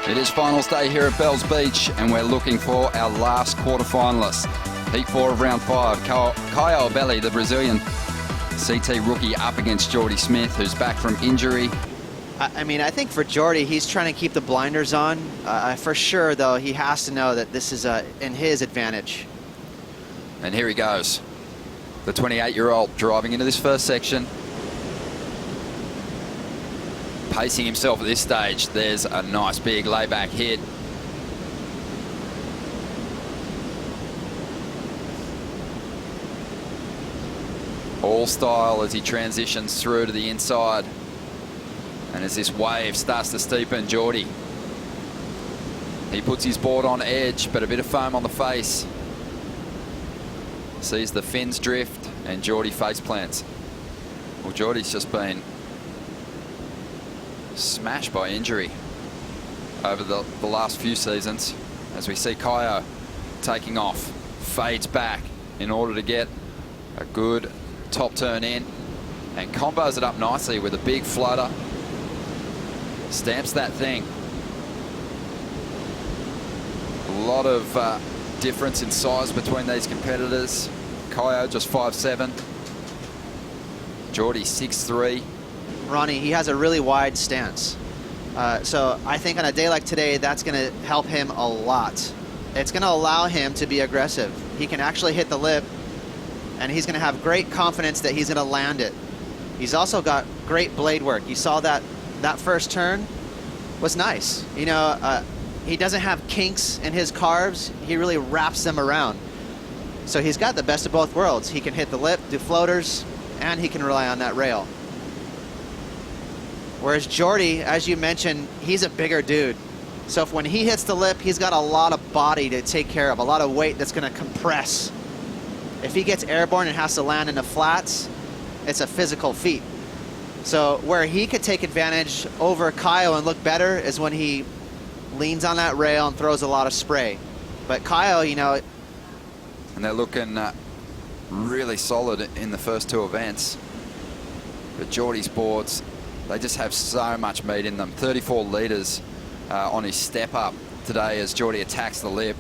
It is finals day here at Bells Beach, and we're looking for our last quarterfinalists. Heat 4 of round 5. Caio Ibelli, the Brazilian CT rookie, up against Jordy Smith, who's back from injury. I mean, I think for Jordy, he's trying to keep the blinders on. For sure, though, he has to know that this is in his advantage. And here he goes. The 28-year-old driving into this first section. Pacing himself at this stage. There's a nice big layback hit. All style as he transitions through to the inside. And as this wave starts to steepen, Jordy, he puts his board on edge, but a bit of foam on the face. Sees the fins drift, and Jordy face plants. Well, Jordy's just been smashed by injury over the last few seasons. As we see Caio taking off, fades back in order to get a good top turn in, and combos it up nicely with a big flutter. Stamps that thing. A lot of difference in size between these competitors. Caio just 5'7". Jordy 6'3". Ronnie, he has a really wide stance. So I think on a day like today, that's going to help him a lot. It's going to allow him to be aggressive. He can actually hit the lip, and he's going to have great confidence that he's going to land it. He's also got great blade work. You saw that first turn was nice. You know, he doesn't have kinks in his carves. He really wraps them around. So he's got the best of both worlds. He can hit the lip, do floaters, and he can rely on that rail. Whereas Jordy, as you mentioned, he's a bigger dude. So when he hits the lip, he's got a lot of body to take care of, a lot of weight that's going to compress. If he gets airborne and has to land in the flats, it's a physical feat. So where he could take advantage over Caio and look better is when he leans on that rail and throws a lot of spray. But Caio, you know... And they're looking really solid in the first two events. But Jordy's boards, they just have so much meat in them. 34 litres on his step up today as Jordy attacks the lip.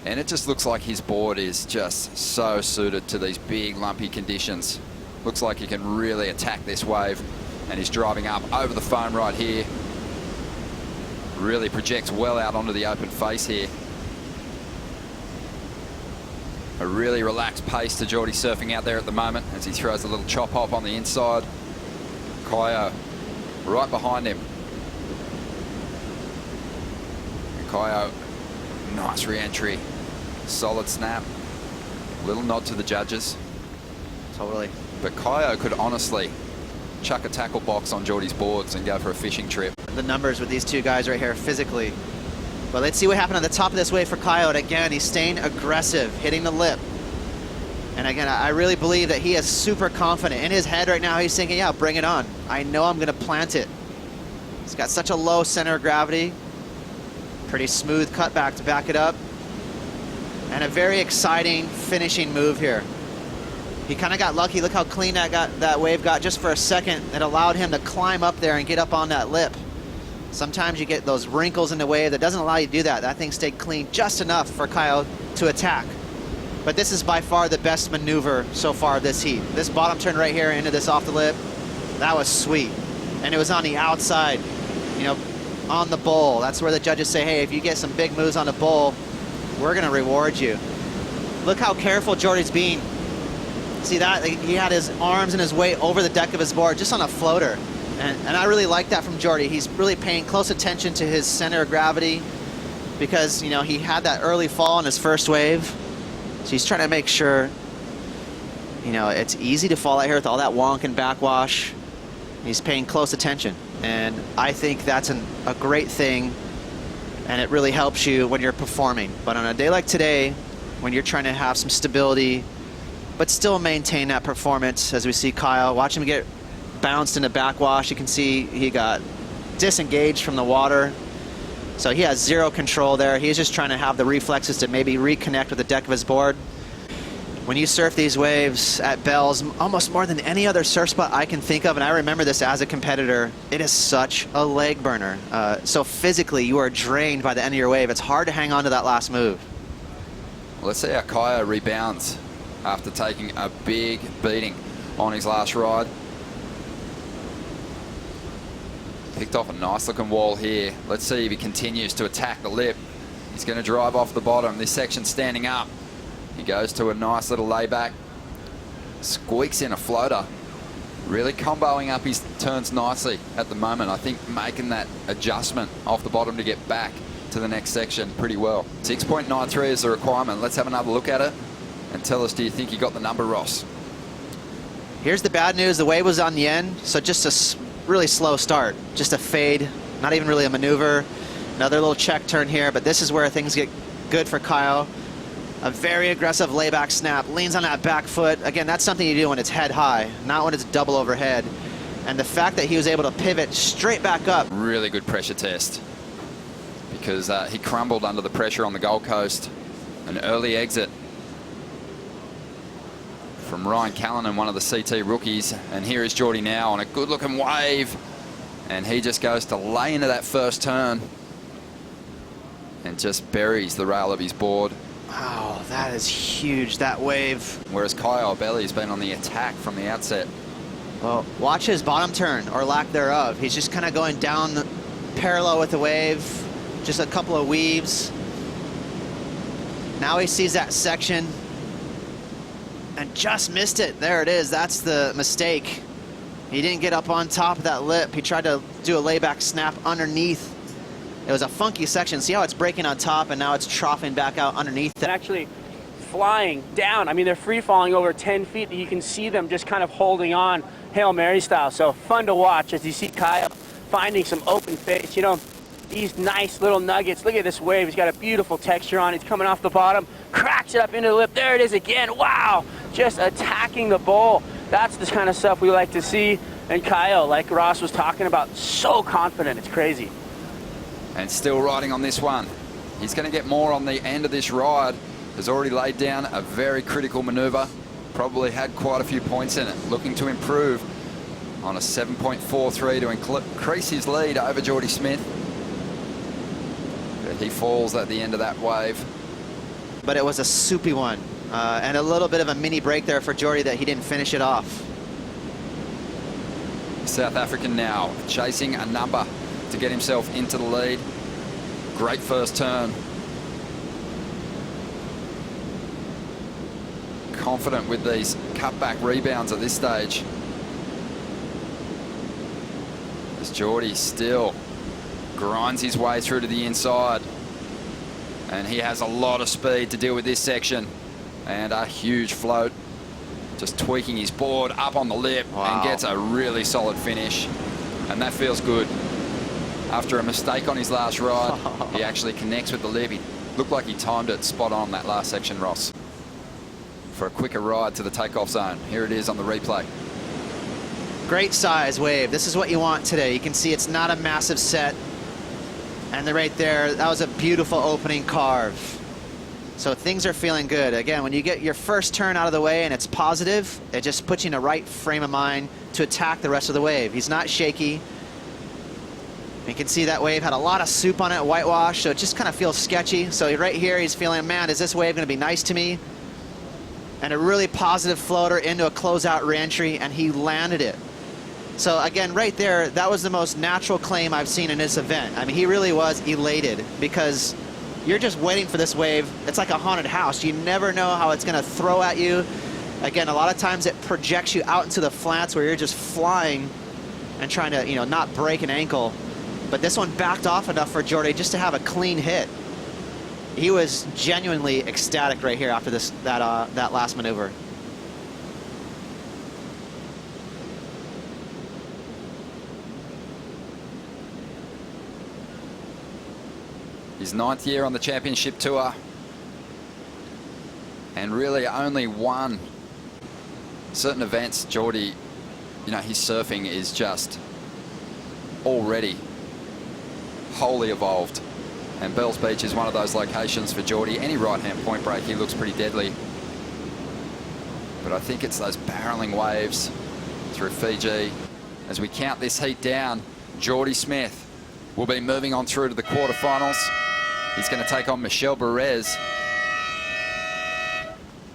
And it just looks like his board is just so suited to these big lumpy conditions. Looks like he can really attack this wave, and he's driving up over the foam right here. Really projects well out onto the open face here. A really relaxed pace to Jordy surfing out there at the moment as he throws a little chop hop on the inside. Caio right behind him. And Caio, nice re-entry. Solid snap. Little nod to the judges. Totally. But Caio could honestly chuck a tackle box on Jordy's boards and go for a fishing trip. The numbers with these two guys right here physically. But let's see what happened on the top of this wave for Caio. And again, he's staying aggressive, hitting the lip. And again, I really believe that he is super confident. In his head right now, he's thinking, yeah, bring it on. I know I'm going to plant it. He's got such a low center of gravity. Pretty smooth cutback to back it up. And a very exciting finishing move here. He kind of got lucky. Look how clean that wave got just for a second. It allowed him to climb up there and get up on that lip. Sometimes you get those wrinkles in the wave that doesn't allow you to do that. That thing stayed clean just enough for Caio to attack. But this is by far the best maneuver so far this heat. This bottom turn right here into this off the lip, that was sweet. And it was on the outside, you know, on the bowl. That's where the judges say, hey, if you get some big moves on the bowl, we're going to reward you. Look how careful Jordy's being. See that? He had his arms and his weight over the deck of his board just on a floater. And I really like that from Jordy. He's really paying close attention to his center of gravity because, you know, he had that early fall on his first wave. So he's trying to make sure, you know, it's easy to fall out here with all that wonk and backwash. He's paying close attention. And I think that's a great thing, and it really helps you when you're performing. But on a day like today, when you're trying to have some stability, but still maintain that performance, as we see Caio, watch him get bounced into backwash. You can see he got disengaged from the water. So he has zero control there. He's just trying to have the reflexes to maybe reconnect with the deck of his board. When you surf these waves at Bell's, almost more than any other surf spot I can think of, and I remember this as a competitor, it is such a leg burner. So physically, you are drained by the end of your wave. It's hard to hang on to that last move. Well, let's see how Caio rebounds after taking a big beating on his last ride. Picked off a nice looking wall here. Let's see if he continues to attack the lip. He's going to drive off the bottom. This section's standing up. He goes to a nice little layback. Squeaks in a floater. Really comboing up his turns nicely at the moment. I think making that adjustment off the bottom to get back to the next section pretty well. 6.93 is the requirement. Let's have another look at it and tell us, do you think you got the number, Ross? Here's the bad news. The wave was on the end, so just a really slow start. Just a fade, not even really a maneuver. Another little check turn here, but this is where things get good for Caio. A very aggressive layback snap, leans on that back foot. Again, that's something you do when it's head high, not when it's double overhead. And the fact that he was able to pivot straight back up. Really good pressure test, because he crumbled under the pressure on the Gold Coast. An early exit from Ryan Callanan, one of the CT rookies. And here is Jordy now on a good looking wave. And he just goes to lay into that first turn and just buries the rail of his board. Wow, that is huge, that wave. Whereas Caio Ibelli's been on the attack from the outset. Well, watch his bottom turn, or lack thereof. He's just kind of going down parallel with the wave, just a couple of weaves. Now he sees that section and just missed it. There it is, that's the mistake. He didn't get up on top of that lip. He tried to do a layback snap underneath. It was a funky section. See how it's breaking on top and now it's troughing back out underneath it. Actually flying down. I mean, they're free falling over 10 feet. You can see them just kind of holding on Hail Mary style. So fun to watch as you see Caio finding some open face. You know, these nice little nuggets. Look at this wave. He's got a beautiful texture on it. He's coming off the bottom, cracks it up into the lip. There it is again. Wow. Just attacking the bowl. That's the kind of stuff we like to see. And Caio, like Ross was talking about, so confident. It's crazy. And still riding on this one. He's going to get more on the end of this ride. Has already laid down a very critical maneuver. Probably had quite a few points in it. Looking to improve on a 7.43 to increase his lead over Jordy Smith. But he falls at the end of that wave. But it was a soupy one. And a little bit of a mini break there for Jordy that he didn't finish it off. South African now chasing a number to get himself into the lead. Great first turn. Confident with these cutback rebounds at this stage. As Jordy still grinds his way through to the inside. And he has a lot of speed to deal with this section. And a huge float. Just tweaking his board up on the lip. Wow. And gets a really solid finish. And that feels good. After a mistake on his last ride, he actually connects with the lip. He looked like he timed it spot on that last section, Ross. For a quicker ride to the takeoff zone. Here it is on the replay. Great size wave. This is what you want today. You can see it's not a massive set. And they're right there. That was a beautiful opening carve. So things are feeling good. Again, when you get your first turn out of the way and it's positive, it just puts you in the right frame of mind to attack the rest of the wave. He's not shaky. You can see that wave had a lot of soup on it, whitewash, so it just kind of feels sketchy. So right here, he's feeling, man, is this wave going to be nice to me? And a really positive floater into a closeout reentry, and he landed it. So again, right there, that was the most natural claim I've seen in this event. I mean, he really was elated because you're just waiting for this wave. It's like a haunted house. You never know how it's going to throw at you. Again, a lot of times it projects you out into the flats where you're just flying and trying to, you know, not break an ankle. But this one backed off enough for Jordy just to have a clean hit. He was genuinely ecstatic right here after that last maneuver. His 9th year on the championship tour. And really only won certain events. Jordy, you know, his surfing is just already wholly evolved. And Bells Beach is one of those locations for Jordy. Any right-hand point break, he looks pretty deadly. But I think it's those barreling waves through Fiji. As we count this heat down, Jordy Smith will be moving on through to the quarterfinals. He's going to take on Michel Perez